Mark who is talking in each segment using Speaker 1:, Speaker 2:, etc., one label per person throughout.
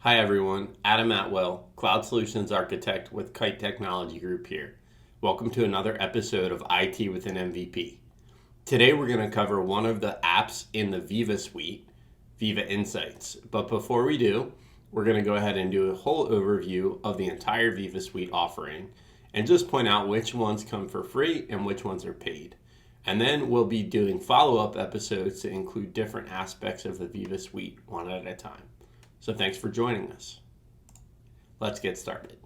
Speaker 1: Hi everyone, Adam Atwell, Cloud Solutions Architect with Kite Technology Group here. Welcome to another episode of IT with an MVP. Today we're going to cover one of the apps in the Viva Suite, Viva Insights. But before we do, we're going to go ahead and do a whole overview of the entire Viva Suite offering and just point out which ones come for free and which ones are paid. And then we'll be doing follow-up episodes to include different aspects of the Viva Suite one at a time. So thanks for joining us. Let's get started.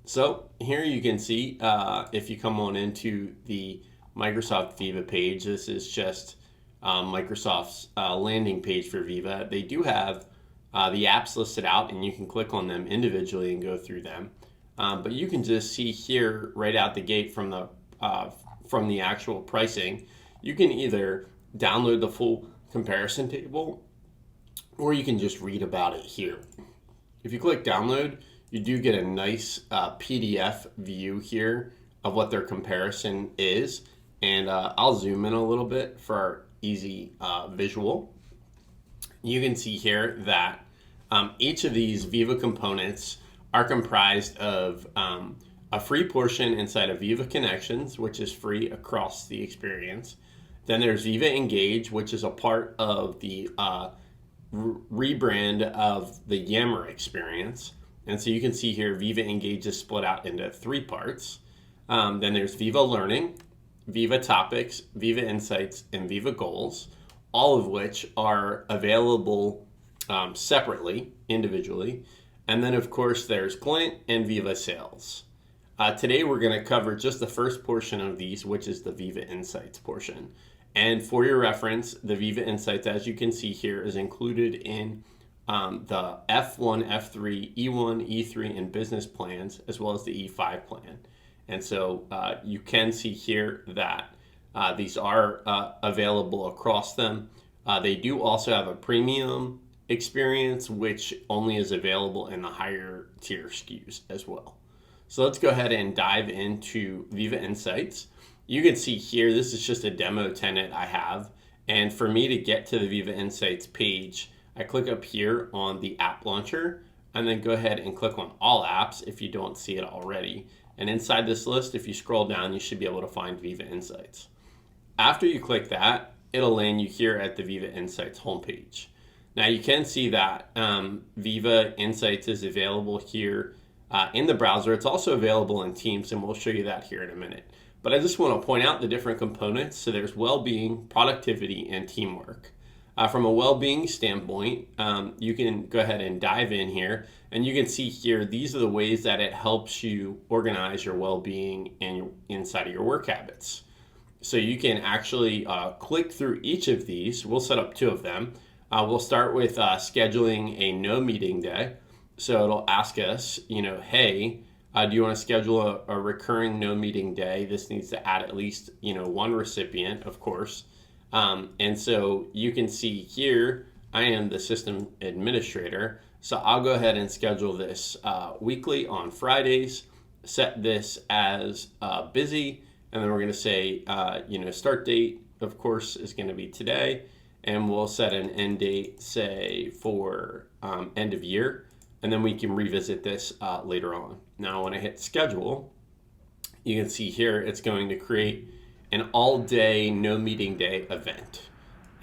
Speaker 1: So here you can see if you come on into the Microsoft Viva page, this is just Microsoft's landing page for Viva. They do have the apps listed out and you can click on them individually and go through them. But you can just see here right out the gate from the actual pricing, you can either download the full comparison table or you can just read about it here. If you click download, you do get a nice PDF view here of what their comparison is. And I'll zoom in a little bit for our easy visual. You can see here that each of these Viva components are comprised of a free portion inside of Viva Connections, which is free across the experience. Then there's Viva Engage, which is a part of the rebrand of the Yammer experience. And so you can see here Viva Engage is split out into three parts. Then there's Viva Learning, Viva Topics, Viva Insights, and Viva Goals, all of which are available separately, individually. And then of course there's Glint and Viva Sales. Today we're going to cover just the first portion of these, which is the Viva Insights portion. And for your reference, the Viva Insights, as you can see here, is included in the F1, F3, E1, E3, and business plans, as well as the E5 plan. And so you can see here that these are available across them. They do also have a premium experience, which only is available in the higher tier SKUs as well. So let's go ahead and dive into Viva Insights. You can see here, this is just a demo tenant I have. And for me to get to the Viva Insights page, I click up here on the app launcher and then go ahead and click on all apps if you don't see it already. And inside this list, if you scroll down, you should be able to find Viva Insights. After you click that, it'll land you here at the Viva Insights homepage. Now you can see that Viva Insights is available here in the browser. It's also available in Teams, and we'll show you that here in a minute. But I just want to point out the different components. So there's well-being, productivity, and teamwork. From a well-being standpoint, you can go ahead and dive in here, and you can see here, these are the ways that it helps you organize your well-being and inside of your work habits. So you can actually click through each of these. We'll set up two of them. We'll start with scheduling a no meeting day. So it'll ask us, hey, do you want to schedule a recurring no meeting day? This needs to add at least, one recipient, of course. And so you can see here, I am the system administrator. So I'll go ahead and schedule this weekly on Fridays, set this as busy. And then we're going to say, start date, of course, is going to be today. And we'll set an end date, say, for end of year. And then we can revisit this later on. Now, when I hit schedule, you can see here it's going to create an all-day, no meeting day event.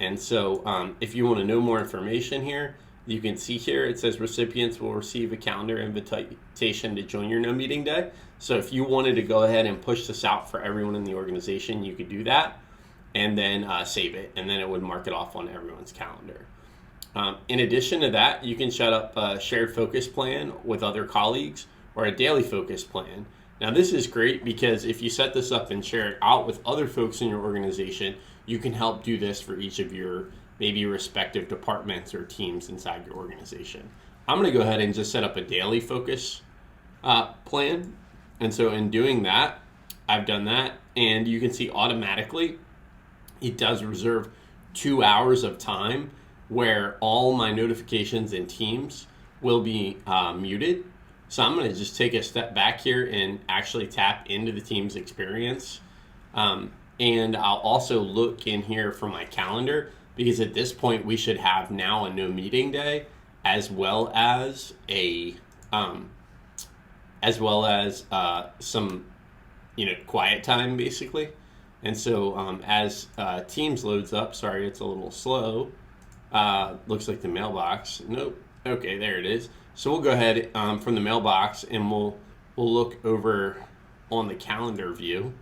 Speaker 1: And so if you want to know more information here, you can see here it says recipients will receive a calendar invitation to join your no meeting day. So if you wanted to go ahead and push this out for everyone in the organization, you could do that and then save it, and then it would mark it off on everyone's calendar. In addition to that, you can set up a shared focus plan with other colleagues or a daily focus plan. Now this is great because if you set this up and share it out with other folks in your organization, you can help do this for each of your maybe respective departments or teams inside your organization. I'm going to go ahead and just set up a daily focus plan. And so in doing that, I've done that, and you can see automatically it does reserve 2 hours of time where all my notifications in Teams will be muted. So I'm going to just take a step back here and actually tap into the Teams experience. And I'll also look in here for my calendar, because at this point we should have now a no meeting day as well as some quiet time basically. And so as Teams loads up, sorry, it's a little slow. Looks like the mailbox. Nope. Okay, there it is. So we'll go ahead from the mailbox and we'll look over on the calendar view.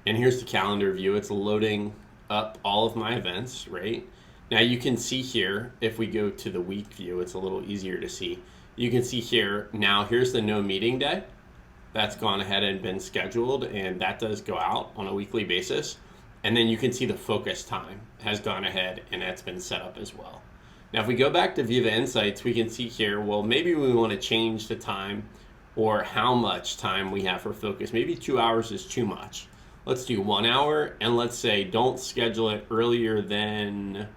Speaker 1: And here's the calendar view. It's loading up all of my events, right? Now you can see here, if we go to the week view, it's a little easier to see. You can see here, now here's the no meeting day. That's gone ahead and been scheduled, and that does go out on a weekly basis. And then you can see the focus time has gone ahead and that's been set up as well. Now if we go back to Viva Insights, we can see here, well, maybe we want to change the time or how much time we have for focus. Maybe 2 hours is too much. Let's do 1 hour, and let's say don't schedule it earlier than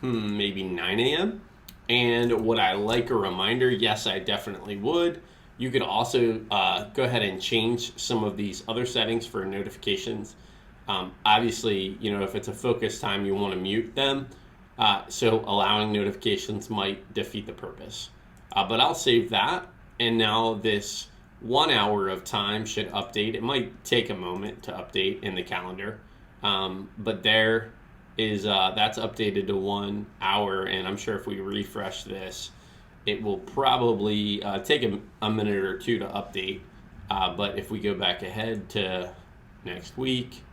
Speaker 1: maybe 9 a.m. And would I like a reminder? Yes, I definitely would. You could also go ahead and change some of these other settings for notifications. Obviously, if it's a focus time, you want to mute them. So allowing notifications might defeat the purpose. But I'll save that. And now this 1 hour of time should update. It might take a moment to update in the calendar. But there is, that's updated to 1 hour. And I'm sure if we refresh this, it will probably take a minute or two to update. But if we go back ahead to next week,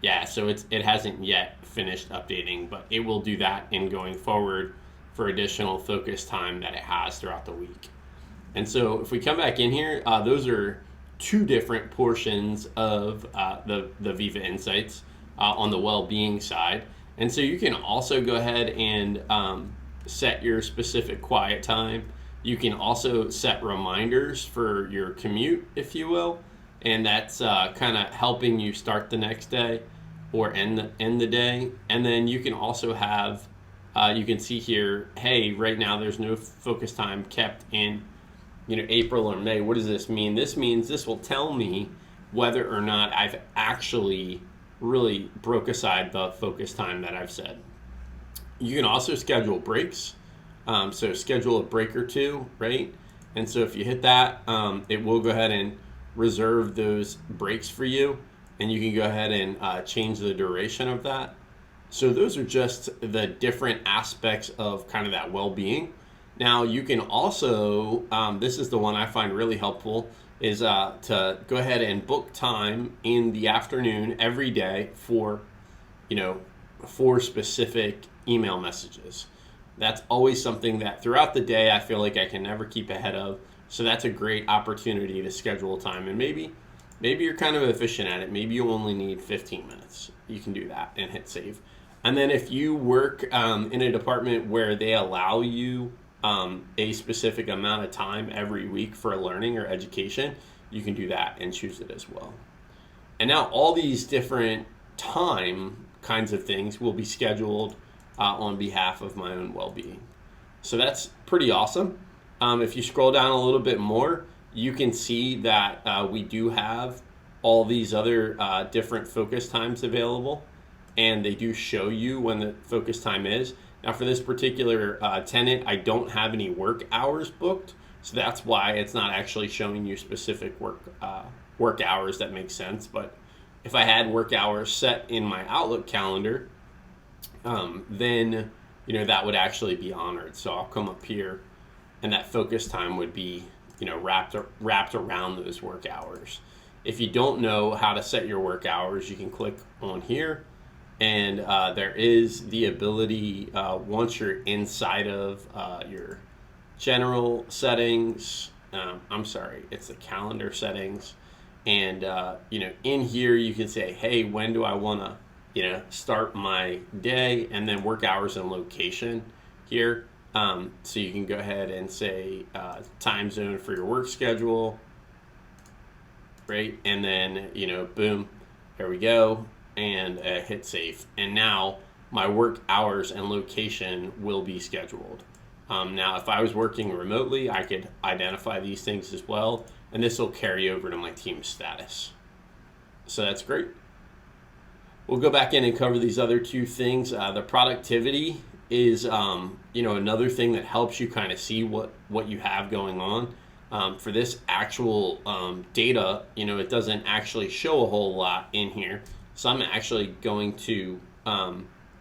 Speaker 1: yeah, so it hasn't yet finished updating, but it will do that in going forward for additional focus time that it has throughout the week. And so if we come back in here, those are two different portions of the Viva Insights on the well-being side. And so you can also go ahead and set your specific quiet time. You can also set reminders for your commute, if you will, and that's kind of helping you start the next day or end the day. And then you can also have, you can see here, hey, right now there's no focus time kept in April or May. What does this mean? This means this will tell me whether or not I've actually really broke aside the focus time that I've said. You can also schedule breaks. So schedule a break or two, right? And so if you hit that, it will go ahead and reserve those breaks for you. And you can go ahead and change the duration of that. So those are just the different aspects of kind of that well-being. Now you can also, this is the one I find really helpful, is to go ahead and book time in the afternoon every day for specific email messages. That's always something that throughout the day I feel like I can never keep ahead of. So that's a great opportunity to schedule time. And maybe you're kind of efficient at it. Maybe you only need 15 minutes. You can do that and hit save. And then if you work in a department where they allow you a specific amount of time every week for learning or education, you can do that and choose it as well. And now all these different time kinds of things will be scheduled on behalf of my own well-being. So that's pretty awesome. If you scroll down a little bit more, you can see that we do have all these other different focus times available, and they do show you when the focus time is. Now for this particular tenant, I don't have any work hours booked, so that's why it's not actually showing you specific work hours. That makes sense. But if I had work hours set in my Outlook calendar, then that would actually be honored. So I'll come up here, and that focus time would be wrapped around those work hours. If you don't know how to set your work hours, you can click on here, and there is the ability once you're inside of your general settings. It's the calendar settings, and in here you can say, hey, when do I want to start my day, and then work hours and location here. So you can go ahead and say time zone for your work schedule, right? And then, boom, there we go, and hit save. And now my work hours and location will be scheduled. Now, if I was working remotely, I could identify these things as well, and this will carry over to my team status. So that's great. We'll go back in and cover these other two things. The productivity is, another thing that helps you kind of see what you have going on. For this actual data, it doesn't actually show a whole lot in here. So I'm actually going to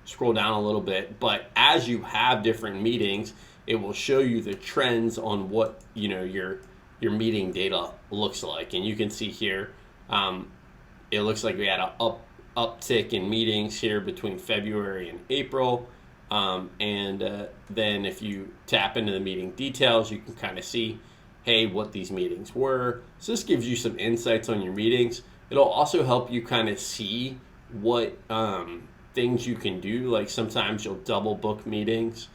Speaker 1: scroll down a little bit. But as you have different meetings, it will show you the trends on what your meeting data looks like. And you can see here, it looks like we had an uptick in meetings here between February and April. Then if you tap into the meeting details, you can kind of see, hey, what these meetings were. So this gives you some insights on your meetings. It'll also help you kind of see what things you can do. Like sometimes you'll double book meetings.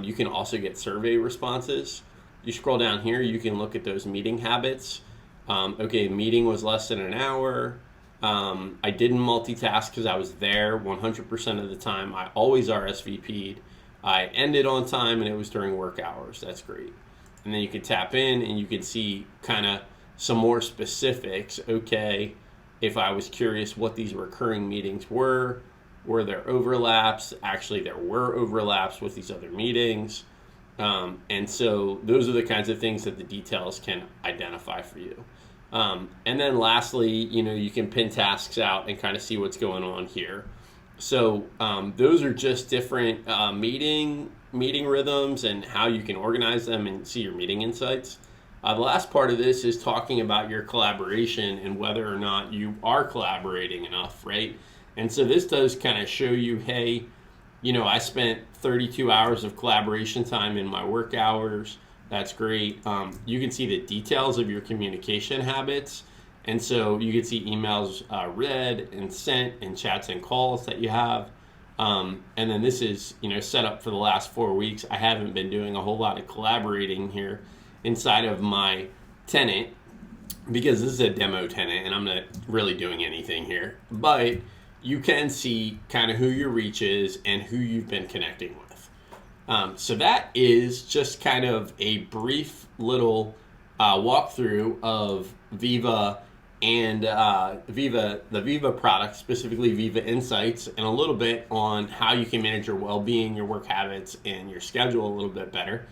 Speaker 1: You can also get survey responses. You scroll down here, you can look at those meeting habits. Okay, meeting was less than an hour. I didn't multitask because I was there 100% of the time. I always RSVP'd. I ended on time and it was during work hours. That's great. And then you can tap in and you can see kind of some more specifics. Okay, if I was curious what these recurring meetings were there overlaps? Actually, there were overlaps with these other meetings. And so those are the kinds of things that the details can identify for you. And then lastly, you can pin tasks out and kind of see what's going on here. So those are just different meeting rhythms and how you can organize them and see your meeting insights. The last part of this is talking about your collaboration and whether or not you are collaborating enough, right? And so this does kind of show you, hey, I spent 32 hours of collaboration time in my work hours. That's great. You can see the details of your communication habits. And so you can see emails read and sent and chats and calls that you have. And then this is, set up for the last 4 weeks. I haven't been doing a whole lot of collaborating here inside of my tenant because this is a demo tenant and I'm not really doing anything here. But you can see kind of who your reach is and who you've been connecting with. So that is just kind of a brief little walkthrough of Viva and the Viva product, specifically Viva Insights, and a little bit on how you can manage your well-being, your work habits, and your schedule a little bit better.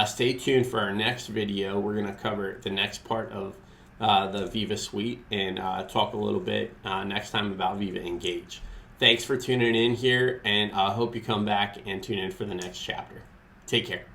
Speaker 1: Stay tuned for our next video. We're going to cover the next part of the Viva Suite and talk a little bit next time about Viva Engage. Thanks for tuning in here, and I hope you come back and tune in for the next chapter. Take care.